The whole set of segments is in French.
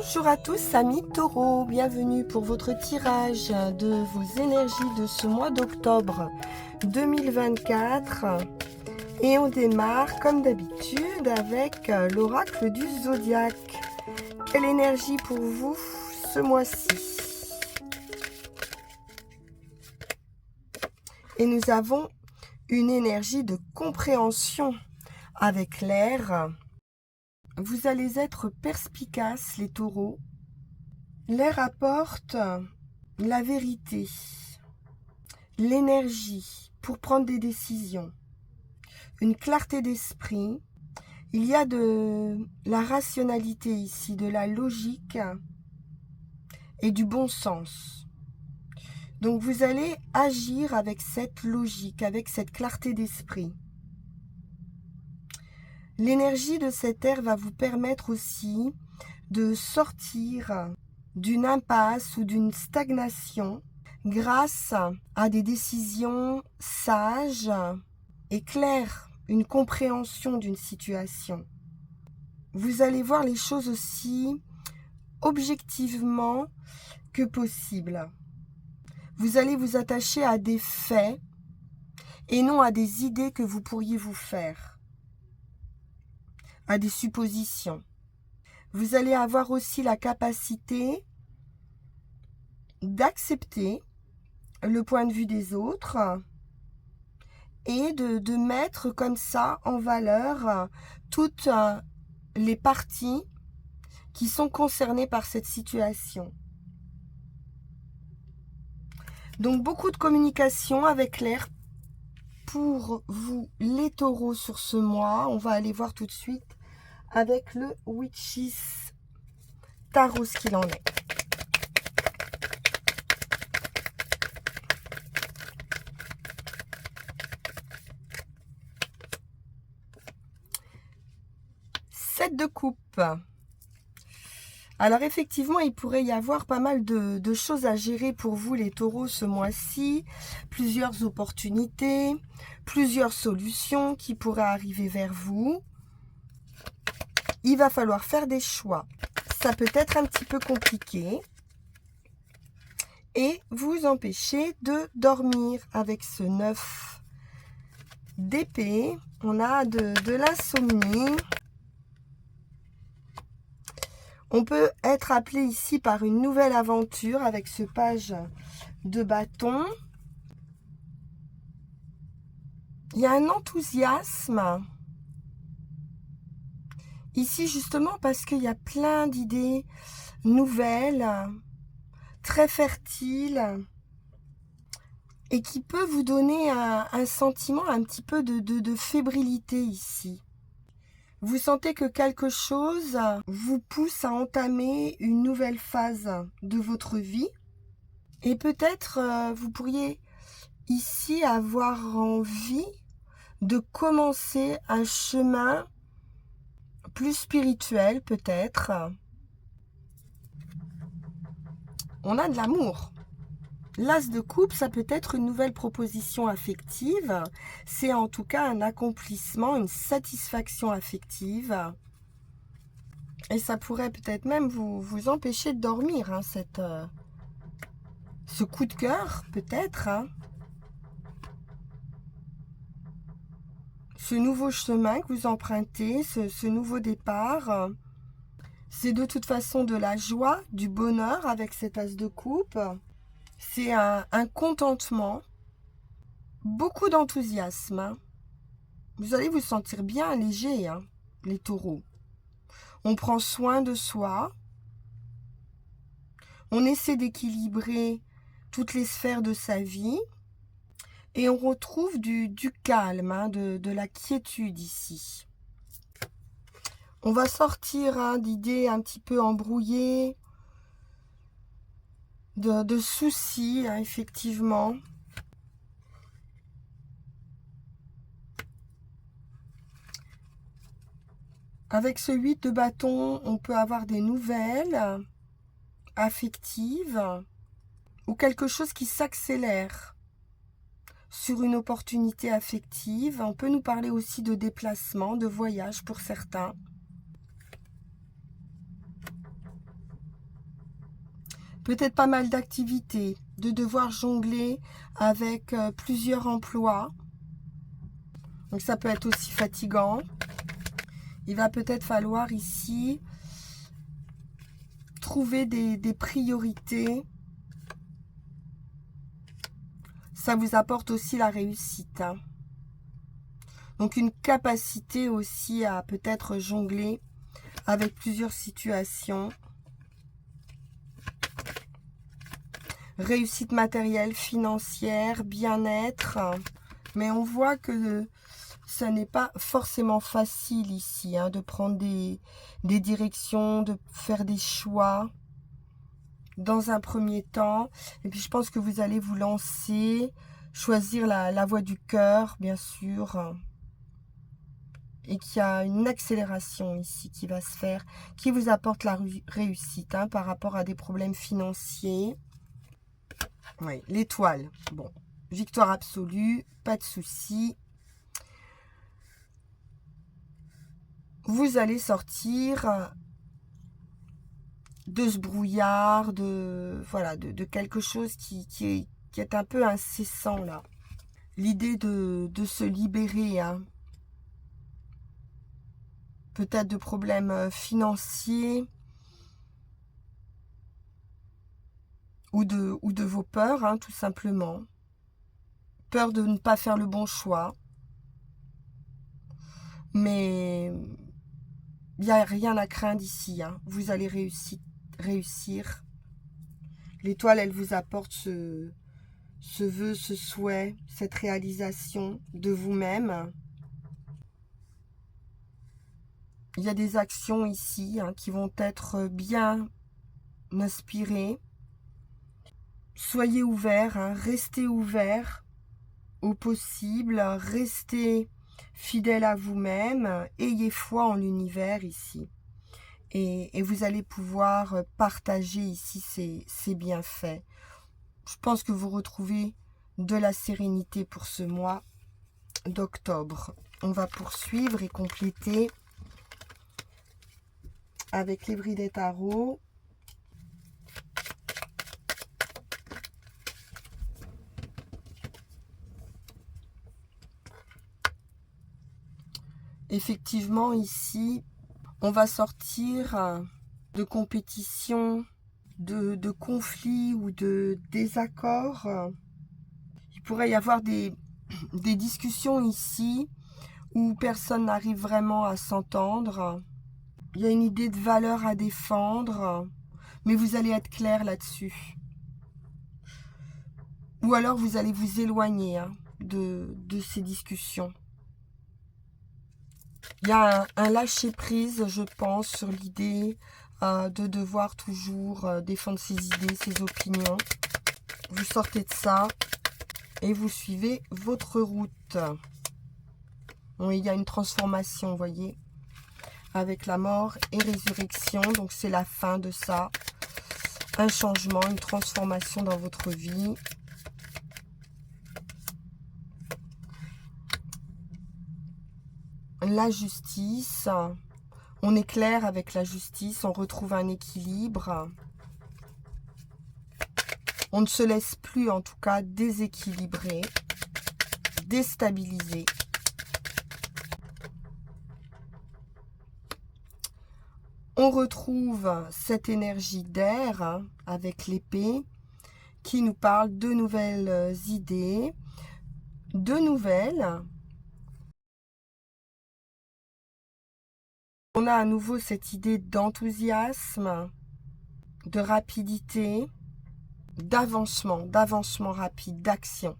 Bonjour à tous amis taureaux, bienvenue pour votre tirage de vos énergies de ce mois d'octobre 2024 et on démarre comme d'habitude avec l'oracle du zodiaque. Quelle énergie pour vous ce mois-ci? Et nous avons une énergie de compréhension avec l'air. Vous allez être perspicaces, les taureaux. L'air apporte la vérité, l'énergie pour prendre des décisions, une clarté d'esprit. Il y a de la rationalité ici, de la logique et du bon sens. Donc vous allez agir avec cette logique, avec cette clarté d'esprit. L'énergie de cet air va vous permettre aussi de sortir d'une impasse ou d'une stagnation grâce à des décisions sages et claires, une compréhension d'une situation. Vous allez voir les choses aussi objectivement que possible. Vous allez vous attacher à des faits et non à des idées que vous pourriez vous faire, à des suppositions. Vous allez avoir aussi la capacité d'accepter le point de vue des autres et de mettre comme ça en valeur toutes les parties qui sont concernées par cette situation. Donc beaucoup de communication avec l'air pour vous les taureaux sur ce mois. On va aller voir tout de suite avec le Witches Tarot ce qu'il en est. Sept de coupe. Alors effectivement, il pourrait y avoir pas mal de choses à gérer pour vous les taureaux ce mois-ci. Plusieurs opportunités, plusieurs solutions qui pourraient arriver vers vous. Il va falloir faire des choix. Ça peut être un petit peu compliqué. Et vous empêcher de dormir avec ce 9 d'épée. On a de l'insomnie. On peut être appelé ici par une nouvelle aventure avec ce page de bâton. Il y a un enthousiasme. Ici justement parce qu'il y a plein d'idées nouvelles, très fertiles et qui peut vous donner un sentiment un petit peu de fébrilité ici. Vous sentez que quelque chose vous pousse à entamer une nouvelle phase de votre vie. Et peut-être vous pourriez ici avoir envie de commencer un chemin plus spirituel peut-être. On a de l'amour. L'as de coupe, ça peut être une nouvelle proposition affective. C'est en tout cas un accomplissement, une satisfaction affective. Et ça pourrait peut-être même vous empêcher de dormir, hein, ce coup de cœur, peut-être. Hein. Ce nouveau chemin que vous empruntez, ce nouveau départ, c'est de toute façon de la joie, du bonheur avec cet as de coupe. C'est un contentement, beaucoup d'enthousiasme. Hein. Vous allez vous sentir bien léger, hein, les taureaux. On prend soin de soi. On essaie d'équilibrer toutes les sphères de sa vie. Et on retrouve du calme, hein, de la quiétude ici. On va sortir hein, d'idées un petit peu embrouillées, de soucis, hein, effectivement. Avec ce 8 de bâton, on peut avoir des nouvelles affectives ou quelque chose qui s'accélère sur une opportunité affective. On peut nous parler aussi de déplacement, de voyage pour certains. peut-être pas mal d'activités, de devoir jongler avec plusieurs emplois. Donc ça peut être aussi fatigant. Il va peut-être falloir ici trouver des priorités. Ça vous apporte aussi la réussite, hein. Donc une capacité aussi à peut-être jongler avec plusieurs situations. Réussite matérielle, financière, bien-être. Mais on voit que ce n'est pas forcément facile ici, hein, de prendre des directions, de faire des choix dans un premier temps. Et puis je pense que vous allez vous lancer, choisir la voie du cœur, bien sûr. Et qu'il y a une accélération ici qui va se faire, qui vous apporte la réussite, hein, par rapport à des problèmes financiers. Oui, l'étoile. Bon, victoire absolue, pas de souci. Vous allez sortir de ce brouillard, voilà, de quelque chose qui est un peu incessant là. L'idée de se libérer, hein. Peut-être de problèmes financiers ou de vos peurs, hein, tout simplement. Peur de ne pas faire le bon choix. Mais il n'y a rien à craindre ici, hein. Vous allez réussir. L'étoile, elle vous apporte ce vœu, ce souhait, cette réalisation de vous-même. Il y a des actions ici, hein, qui vont être bien inspirées. Soyez ouverts, hein, restez ouverts au possible, restez fidèles à vous-même, ayez foi en l'univers ici. Et vous allez pouvoir partager ici ces bienfaits. Je pense que vous retrouvez de la sérénité pour ce mois d'octobre. On va poursuivre et compléter avec les bris des tarots. Effectivement, ici, on va sortir de compétition, de conflits ou de désaccords. Il pourrait y avoir des discussions ici où personne n'arrive vraiment à s'entendre. Il y a une idée de valeur à défendre, mais vous allez être clair là-dessus. Ou alors vous allez vous éloigner, hein, de ces discussions. Il y a un lâcher-prise, je pense, sur l'idée de devoir toujours défendre ses idées, ses opinions. Vous sortez de ça et vous suivez votre route. Oui, il y a une transformation, vous voyez, avec la mort et résurrection. Donc, c'est la fin de ça. Un changement, une transformation dans votre vie. La justice. On est clair avec la justice. On retrouve un équilibre. On ne se laisse plus, en tout cas, déséquilibrer, déstabiliser. On retrouve cette énergie d'air, hein, avec l'épée qui nous parle de nouvelles idées, de nouvelles. On a à nouveau cette idée d'enthousiasme, de rapidité, d'avancement rapide, d'action.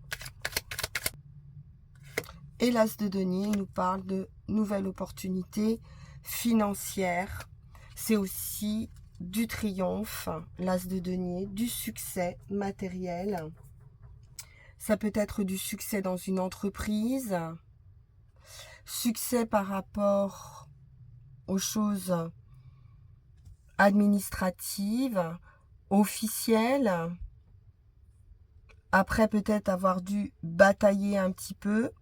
Et l'As de denier nous parle de nouvelles opportunités financières. C'est aussi du triomphe, l'As de denier, du succès matériel. Ça peut être du succès dans une entreprise, succès par rapport aux choses administratives, officielles. Après peut-être avoir dû batailler un petit peu.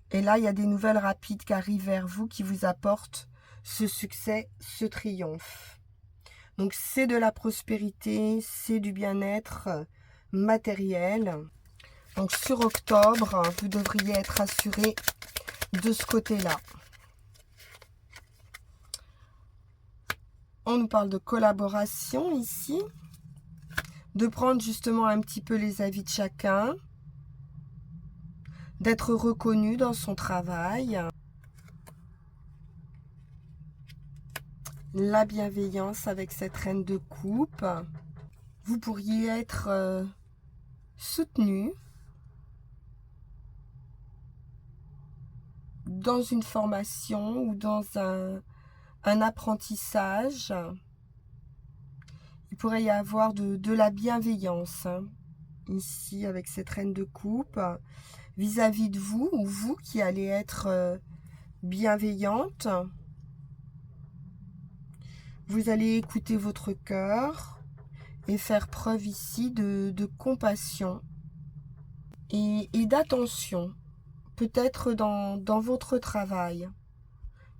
Et là, il y a des nouvelles rapides qui arrivent vers vous, qui vous apportent ce succès, ce triomphe. Donc c'est de la prospérité, c'est du bien-être matériel. Donc sur octobre, vous devriez être assuré de ce côté-là. On nous parle de collaboration ici, de prendre justement un petit peu les avis de chacun, d'être reconnu dans son travail. La bienveillance avec cette reine de coupe. Vous pourriez être soutenu dans une formation ou dans un apprentissage. Il pourrait y avoir de la bienveillance ici avec cette reine de coupe vis-à-vis de vous, ou vous qui allez être bienveillante. Vous allez écouter votre cœur et faire preuve ici de compassion et d'attention, peut-être dans votre travail,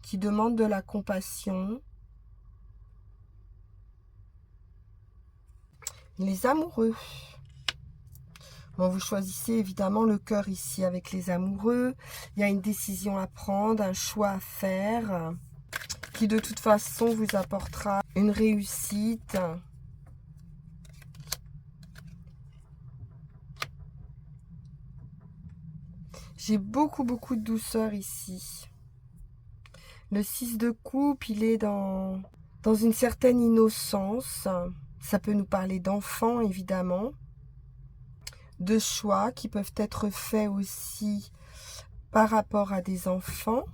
qui demande de la compassion. Les amoureux. Bon, vous choisissez évidemment le cœur ici avec les amoureux. Il y a une décision à prendre, un choix à faire, qui de toute façon vous apportera une réussite. J'ai beaucoup de douceur ici. Le 6 de coupe, il est dans une certaine innocence. Ça peut nous parler d'enfants, évidemment. De choix qui peuvent être faits aussi par rapport à des enfants,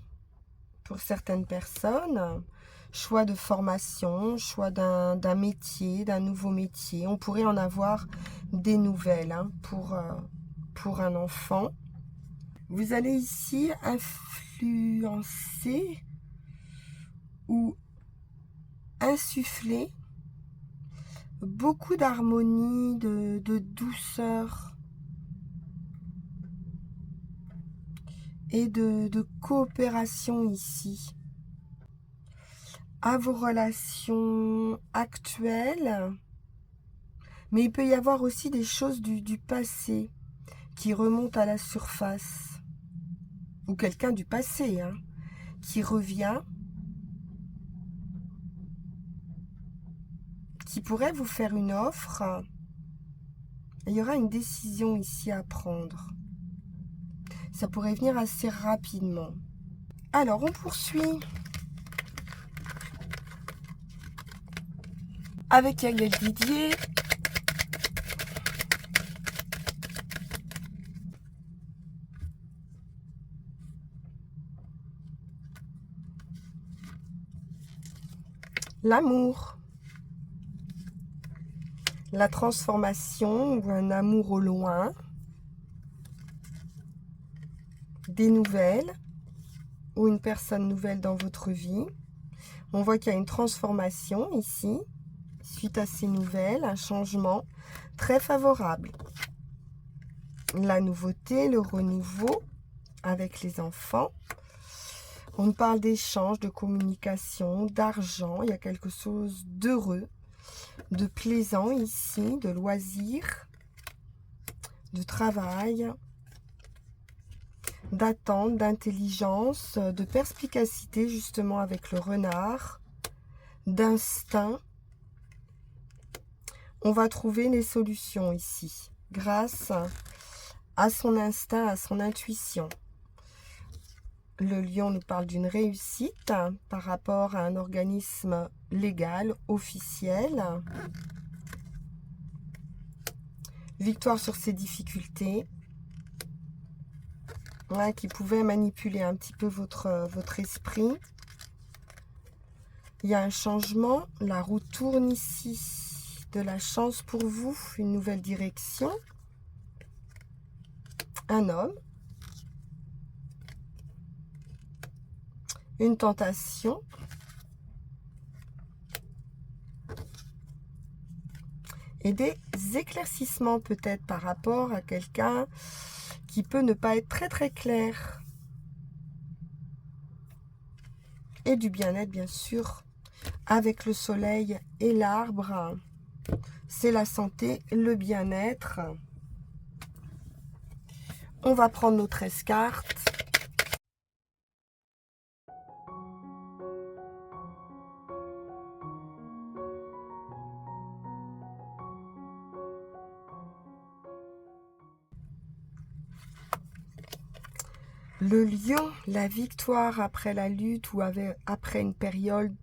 pour certaines personnes. Choix de formation, choix d'un métier, d'un nouveau métier. On pourrait en avoir des nouvelles pour un enfant. Vous allez ici influencer ou insuffler beaucoup d'harmonie, de douceur et de coopération ici à vos relations actuelles. Mais il peut y avoir aussi des choses du passé qui remontent à la surface, ou quelqu'un du passé qui revient, qui pourrait vous faire une offre. Il y aura une décision ici à prendre. Ça pourrait venir assez rapidement. Alors, on poursuit avec Yael Didier. L'amour. La transformation ou un amour au loin. Des nouvelles ou une personne nouvelle dans votre vie. On voit qu'il y a une transformation ici, suite à ces nouvelles, un changement très favorable. La nouveauté, le renouveau avec les enfants. On parle d'échange, de communication, d'argent. Il y a quelque chose d'heureux, de plaisant ici, de loisir, de travail, d'attente, d'intelligence, de perspicacité justement avec le renard, d'instinct. On va trouver les solutions ici, grâce à son instinct, à son intuition. Le lion nous parle d'une réussite par rapport à un organisme légal, officiel. Victoire sur ses difficultés, qui pouvaient manipuler un petit peu votre esprit. Il y a un changement, la roue tourne ici. De la chance pour vous, une nouvelle direction. Un homme. Une tentation. Et des éclaircissements peut-être par rapport à quelqu'un qui peut ne pas être très clair. et du bien-être, bien sûr, avec le soleil et l'arbre. C'est la santé, le bien-être. On va prendre nos 13 cartes. Le lion, la victoire après la lutte ou après une période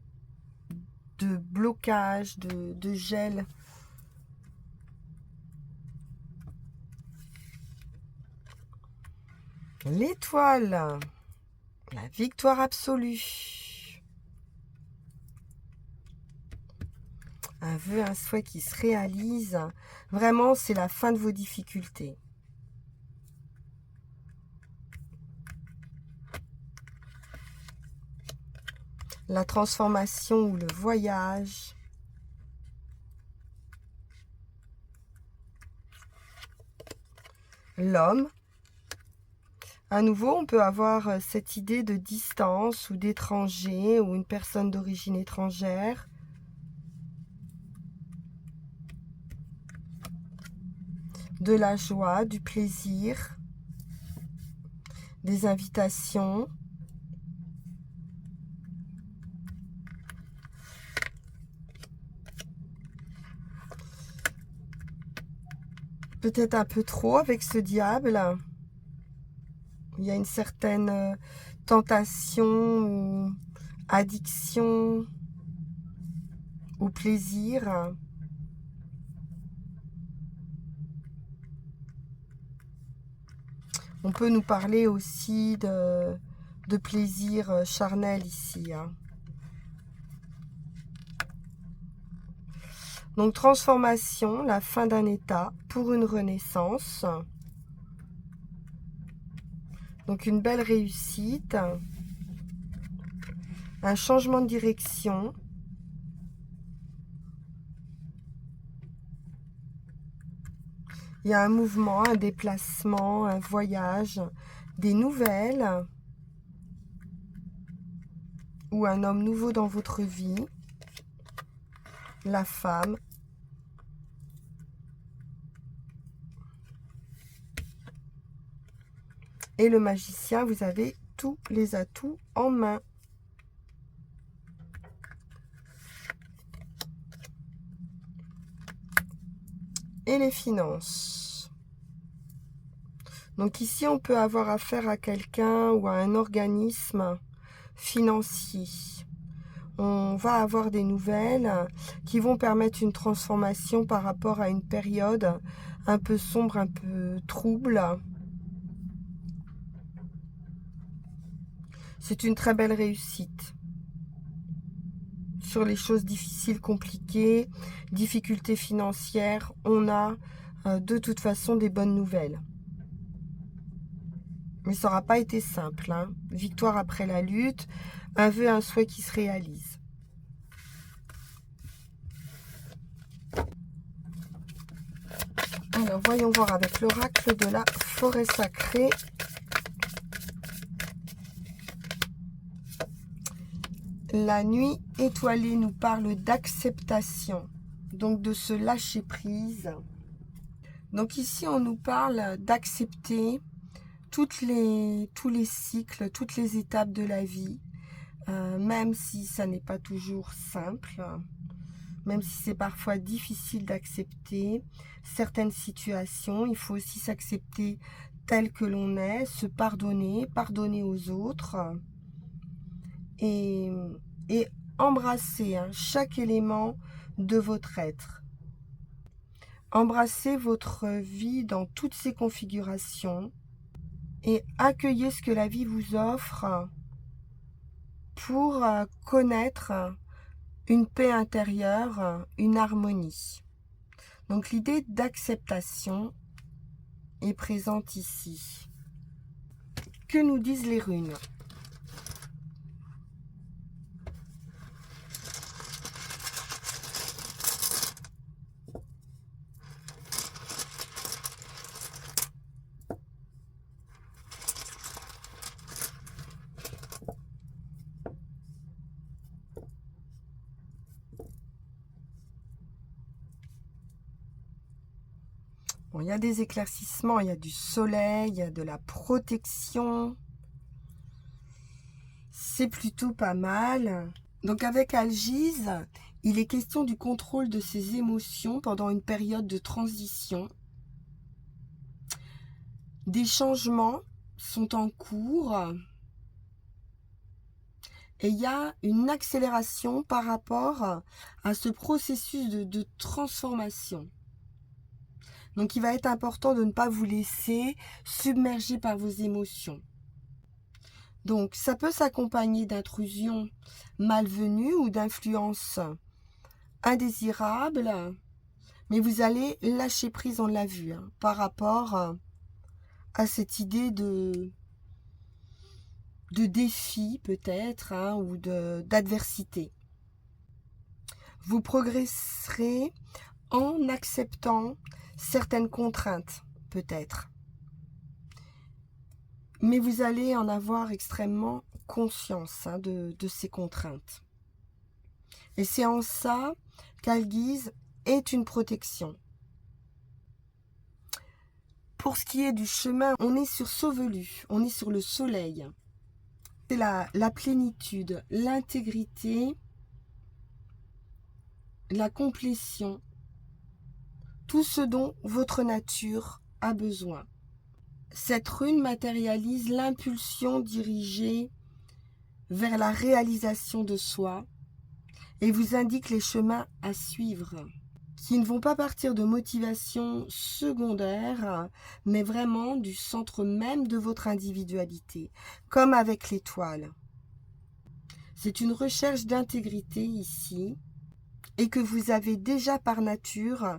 de blocage, de gel. L'étoile, la victoire absolue. Un vœu, un souhait qui se réalise. Vraiment, c'est la fin de vos difficultés. La transformation ou le voyage. L'homme. À nouveau, on peut avoir cette idée de distance ou d'étranger ou une personne d'origine étrangère. De la joie, du plaisir, des invitations. Peut-être un peu trop avec ce diable. Il y a une certaine tentation ou addiction au plaisir. On peut nous parler aussi de plaisir charnel ici. Donc transformation, la fin d'un état pour une renaissance. Donc une belle réussite. Un changement de direction. Il y a un mouvement, un déplacement, un voyage, des nouvelles ou un homme nouveau dans votre vie. La femme. Et le magicien, vous avez tous les atouts en main. Et les finances. Donc ici, on peut avoir affaire à quelqu'un ou à un organisme financier. On va avoir des nouvelles qui vont permettre une transformation par rapport à une période un peu sombre, un peu trouble. C'est une très belle réussite. Sur les choses difficiles, compliquées, difficultés financières, on a de toute façon des bonnes nouvelles. Mais ça n'aura pas été simple. Victoire après la lutte, un vœu, un souhait qui se réalise. Alors, voyons voir avec l'oracle de la forêt sacrée. La nuit étoilée nous parle d'acceptation, donc de se lâcher prise. Donc ici, on nous parle d'accepter tous les cycles, toutes les étapes de la vie, même si ça n'est pas toujours simple, même si c'est parfois difficile d'accepter certaines situations. Il faut aussi s'accepter tel que l'on est, se pardonner, pardonner aux autres et embrasser chaque élément de votre être. Embrassez votre vie dans toutes ses configurations et accueillez ce que la vie vous offre pour connaître une paix intérieure, une harmonie. Donc l'idée d'acceptation est présente ici. Que nous disent les runes ? Bon, il y a des éclaircissements, il y a du soleil, il y a de la protection. C'est plutôt pas mal. Donc avec Algise, il est question du contrôle de ses émotions pendant une période de transition. Des changements sont en cours et il y a une accélération par rapport à ce processus de transformation. Donc il va être important de ne pas vous laisser submerger par vos émotions. Donc ça peut s'accompagner d'intrusions malvenues ou d'influences indésirables, mais vous allez lâcher prise, on l'a vu, hein, par rapport à cette idée de défi peut-être, hein, ou d'adversité. Vous progresserez en acceptant certaines contraintes peut-être, mais vous allez en avoir extrêmement conscience, hein, de ces contraintes. Et c'est en ça qu'Algise est une protection. Pour ce qui est du chemin, on est sur Sauvelu, on est sur le soleil. C'est la plénitude, l'intégrité, la complétion, tout ce dont votre nature a besoin. Cette rune matérialise l'impulsion dirigée vers la réalisation de soi et vous indique les chemins à suivre, qui ne vont pas partir de motivations secondaires, mais vraiment du centre même de votre individualité, comme avec l'étoile. C'est une recherche d'intégrité ici, et que vous avez déjà par nature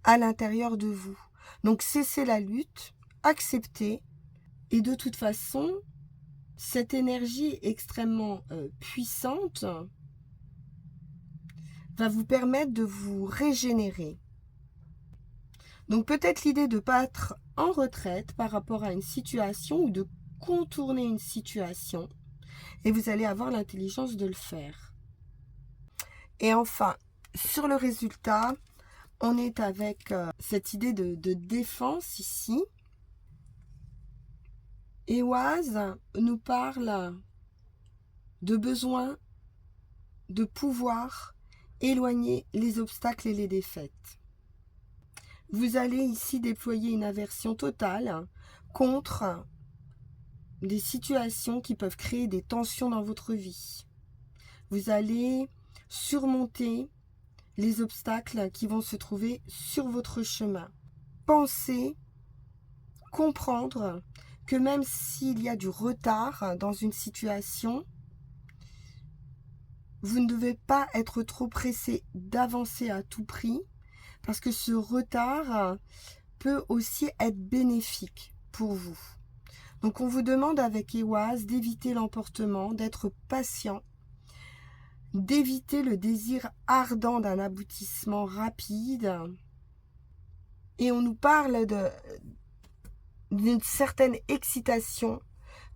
à l'intérieur de vous. Donc cessez la lutte, acceptez, et de toute façon, cette énergie extrêmement puissante va vous permettre de vous régénérer. Donc peut-être l'idée de ne pas être en retraite par rapport à une situation ou de contourner une situation, et vous allez avoir l'intelligence de le faire. Et enfin, sur le résultat, on est avec cette idée de défense ici. Ehwaz nous parle de besoin de pouvoir éloigner les obstacles et les défaites. Vous allez ici déployer une aversion totale contre des situations qui peuvent créer des tensions dans votre vie. Vous allez surmonter les obstacles qui vont se trouver sur votre chemin. Pensez, comprendre que même s'il y a du retard dans une situation, vous ne devez pas être trop pressé d'avancer à tout prix, parce que ce retard peut aussi être bénéfique pour vous. Donc on vous demande avec Ehwaz d'éviter l'emportement, d'être patient, d'éviter le désir ardent d'un aboutissement rapide. Et on nous parle d'une certaine excitation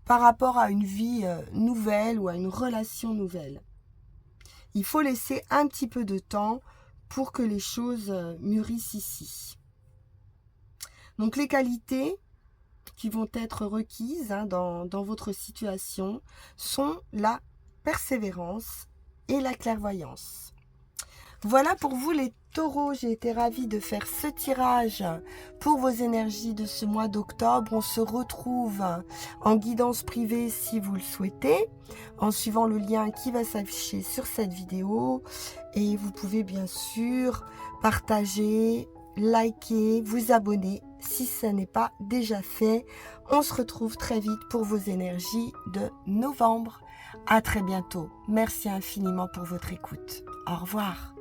par rapport à une vie nouvelle ou à une relation nouvelle. Il faut laisser un petit peu de temps pour que les choses mûrissent ici. Donc les qualités qui vont être requises, hein, dans votre situation sont la persévérance et la clairvoyance. Voilà pour vous les taureaux, j'ai été ravie de faire ce tirage pour vos énergies de ce mois d'octobre. On se retrouve en guidance privée si vous le souhaitez, en suivant le lien qui va s'afficher sur cette vidéo. Et vous pouvez bien sûr partager, liker, vous abonner si ce n'est pas déjà fait. On se retrouve très vite pour vos énergies de novembre. À très bientôt. Merci infiniment pour votre écoute. Au revoir.